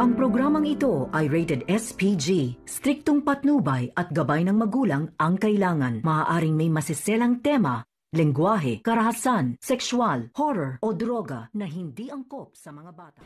Ang programang ito ay rated SPG. Striktong patnubay at gabay ng magulang ang kailangan. Maaaring may masiselang tema, lengguwahe, karahasan, sexual, horror o droga na hindi angkop sa mga bata.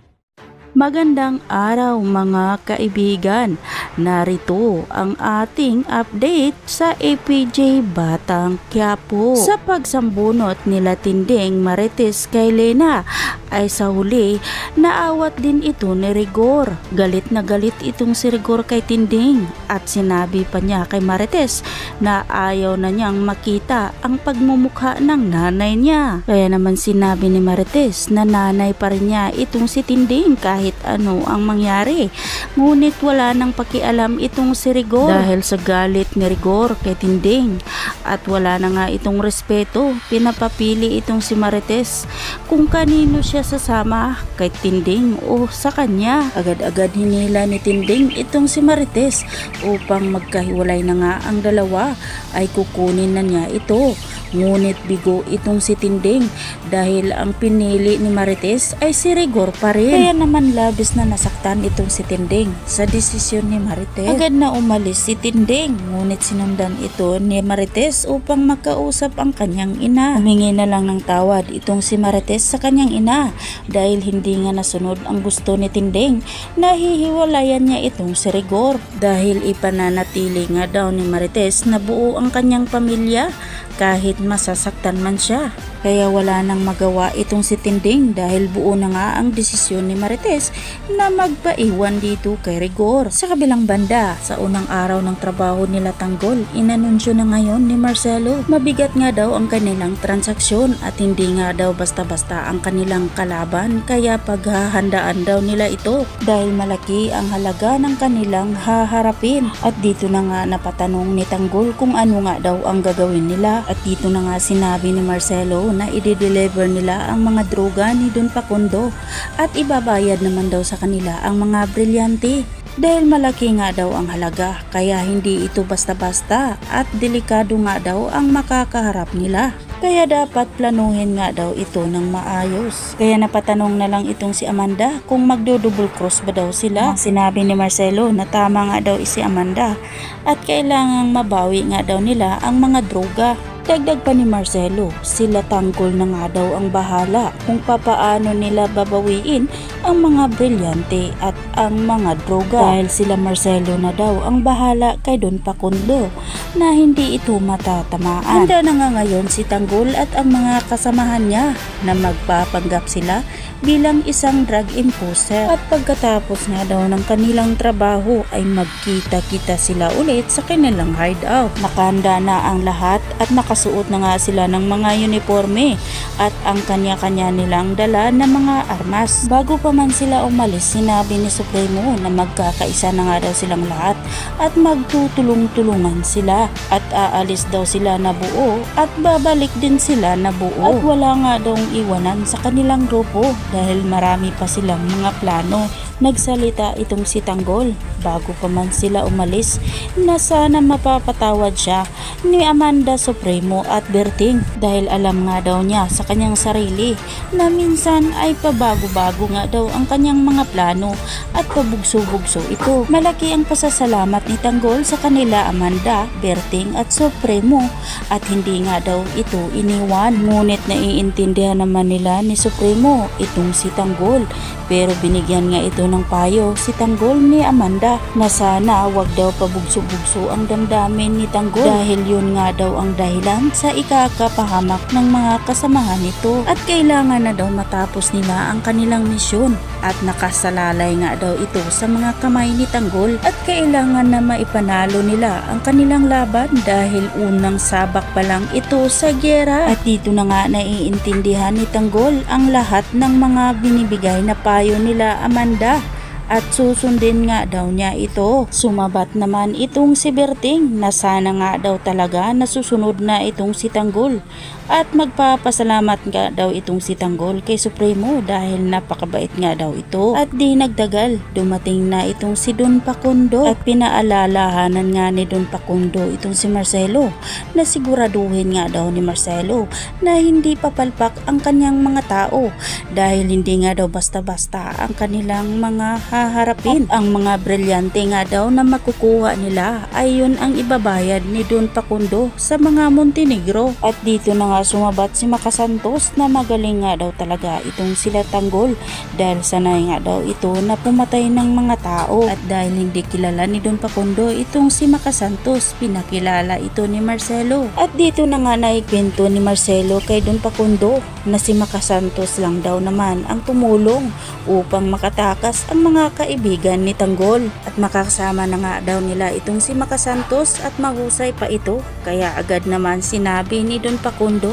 Magandang araw mga kaibigan, narito ang ating update sa APJ Batang Quiapo. Sa pagsambunot nila Tinding Marites kay Lena ay sa huli naawat din ito ni Rigor. Galit na galit itong si Rigor kay Tinding at sinabi pa niya kay Marites na ayaw na niyang makita ang pagmumukha ng nanay niya. Kaya naman sinabi ni Marites na nanay pa rin niya itong si Tinding kahit ano ang mangyari. Ngunit wala nang pakialam itong si Rigor dahil sa galit ni Rigor kay Tinding at wala na nga itong respeto. Pinapapili itong si Marites kung kanino siya sasama, kay Tinding o sa kanya. Agad-agad hinila ni Tinding itong si Marites upang magkahiwalay na nga ang dalawa ay kukunin na niya ito. Ngunit bigo itong si Tinding dahil ang pinili ni Marites ay si Rigor pa rin. Kaya naman labis na nasaktan itong si Tinding sa desisyon ni Marites. Agad na umalis si Tinding, ngunit sinundan ito ni Marites upang makausap ang kanyang ina. Humingi na lang ng tawad itong si Marites sa kanyang ina dahil hindi nga nasunod ang gusto ni Tinding. Nahihiwalayan niya itong si Rigor dahil ipananatili nga daw ni Marites na buo ang kanyang pamilya kahit masasaktan man siya. Kaya wala nang magawa itong si Tinding dahil buo na nga ang desisyon ni Marites na magpaiwan dito kay Rigor. Sa kabilang banda, sa unang araw ng trabaho nila Tanggol, inanunsyo na ngayon ni Marcelo. Mabigat nga daw ang kanilang transaksyon at hindi nga daw basta-basta ang kanilang kalaban, kaya paghahandaan daw nila ito dahil malaki ang halaga ng kanilang haharapin. At dito na nga napatanong ni Tanggol kung ano nga daw ang gagawin nila. At dito na nga sinabi ni Marcelo na i-deliver nila ang mga droga ni Don Facundo at ibabayad naman daw sa kanila ang mga brilyante. Dahil malaki nga daw ang halaga, kaya hindi ito basta-basta at delikado nga daw ang makakaharap nila. Kaya dapat planuhin nga daw ito ng maayos. Kaya napatanong na lang itong si Amanda kung magdo-double cross ba daw sila. Sinabi ni Marcelo na tama nga daw si Amanda at kailangang mabawi nga daw nila ang mga droga. Dagdag pa ni Marcelo, sila Tanggol na nga daw ang bahala kung papaano nila babawiin ang mga brilyante at ang mga droga. Dahil sila Marcelo na daw ang bahala kay Don Facundo na hindi ito matatamaan. Handa na nga ngayon si Tanggol at ang mga kasamahan niya na magpapanggap sila bilang isang drug enforcer. At pagkatapos nga daw ng kanilang trabaho ay magkita-kita sila ulit sa kanilang hideout. Nakahanda na ang lahat at nakasuot na nga sila ng mga uniforme at ang kanya-kanya nilang dala na mga armas. Bago pa man sila umalis, sinabi ni Supremo na magkakaisa na nga daw silang lahat at magtutulong-tulungan sila at aalis daw sila na buo at babalik din sila na buo. At wala nga daw iwanan sa kanilang grupo dahil marami pa silang mga plano. Nagsalita itong si Tanggol bago pa man sila umalis na sana mapapatawad siya ni Amanda Supremo at Berting dahil alam nga daw niya sa kanyang sarili na minsan ay pabago-bago nga daw ang kanyang mga plano at pabugso-bugso ito. Malaki ang pasasalamat ni Tanggol sa kanila Amanda, Berting at Supremo at hindi nga daw ito iniwan. Ngunit naiintindihan naman nila ni Supremo itong si Tanggol, pero binigyan nga ito ng payo si Tanggol ni Amanda na sana wag daw pabugso-bugso ang damdamin ni Tanggol dahil yun nga daw ang dahilan sa ikakapahamak ng mga kasamahan nito at kailangan na daw matapos nila ang kanilang misyon at nakasalalay nga daw ito sa mga kamay ni Tanggol at kailangan na maipanalo nila ang kanilang laban dahil unang sabak pa lang ito sa giyera. At dito na nga naiintindihan ni Tanggol ang lahat ng mga binibigay na payo nila Amanda at susundin nga daw niya ito. Sumabat naman itong si Berting na sana nga daw talaga nasusunod na itong si Tanggol At magpapasalamat nga daw itong si Tanggol kay Supremo dahil napakabait nga daw ito. At di nagdagal, dumating na itong si Don Pakundo at pinaalalahanan nga ni Don Pakundo itong si Marcelo na siguraduhin nga daw ni Marcelo na hindi papalpak ang kanyang mga tao dahil hindi nga daw basta-basta ang kanilang mga haharapin. At ang mga brilyante nga daw na makukuha nila ay yun ang ibabayad ni Don Pakundo sa mga Montenegro. At dito na nga sumabat si Maka Santos na magaling nga daw talaga itong sila Tanggol dahil sanay nga daw ito na pumatay ng mga tao. At dahil hindi kilala ni Don Pakundo itong si Maka Santos, pinakilala ito ni Marcelo. At dito na nga naikwento ni Marcelo kay Don Pakundo na si Maka Santos lang daw naman ang tumulong upang makatakas ang mga kaibigan ni Tanggol. At makasama na nga daw nila itong si Maka Santos at mahusay pa ito. Kaya agad naman sinabi ni Don Pakundo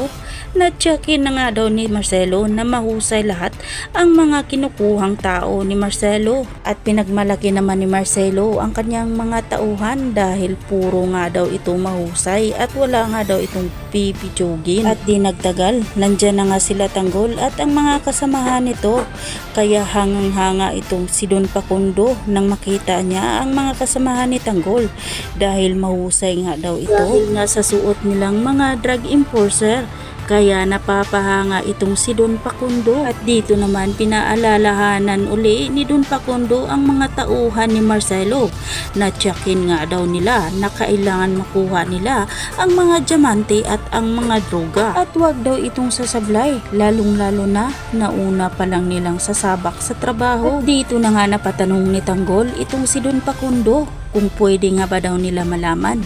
na tsakin na nga daw ni Marcelo na mahusay lahat ang mga kinukuhang tao ni Marcelo. At pinagmalaki naman ni Marcelo ang kanyang mga tauhan dahil puro nga daw ito mahusay at wala nga daw itong pipitsugin. At di nagtagal, nandyan na nga sila Tanggol at ang mga kasamahan nito. Kaya hangang-hanga itong si Don Pakundo nang makita niya ang mga kasamahan ni Tanggol dahil mahusay nga daw ito. Dahil nga sa suot nilang mga drug enforcer, kaya napapahanga itong si Don Pakundo. At dito naman pinaalalahanan uli ni Don Pakundo ang mga tauhan ni Marcelo na tsakin nga daw nila na kailangan makuha nila ang mga diamante at ang mga droga. At wag daw itong sasablay, lalong-lalo na nauna pa lang nilang sasabak sa trabaho. At dito na nga napatanong ni Tanggol itong si Don Pakundo kung pwede nga ba daw nila malaman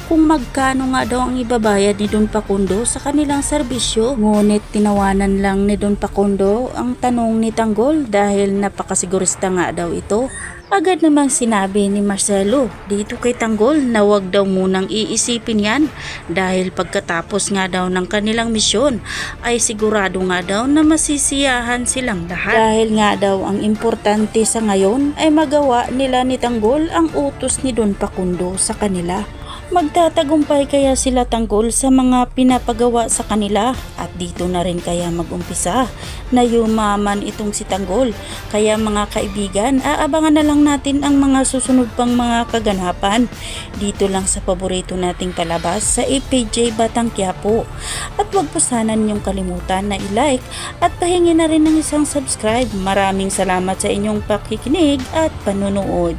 kung magkano nga daw ang ibabayad ni Don Pakundo sa kanilang serbisyo. Ngunit tinawanan lang ni Don Pakundo ang tanong ni Tanggol dahil napakasigurista nga daw ito. Agad namang sinabi ni Marcelo dito kay Tanggol na wag daw munang iisipin yan dahil pagkatapos nga daw ng kanilang misyon ay sigurado nga daw na masisiyahan silang lahat. Dahil nga daw ang importante sa ngayon ay magawa nila ni Tanggol ang utos ni Don Pakundo sa kanila. Magtatagumpay kaya sila Tanggol sa mga pinapagawa sa kanila at dito na rin kaya mag-umpisa na yumaman itong si Tanggol. Kaya mga kaibigan, aabangan na lang natin ang mga susunod pang mga kaganapan dito lang sa paborito nating palabas sa APJ Batang Quiapo. At wag po sana ninyong kalimutan na i-like at pahingi na rin ng isang subscribe. Maraming salamat sa inyong pakikinig at panonood.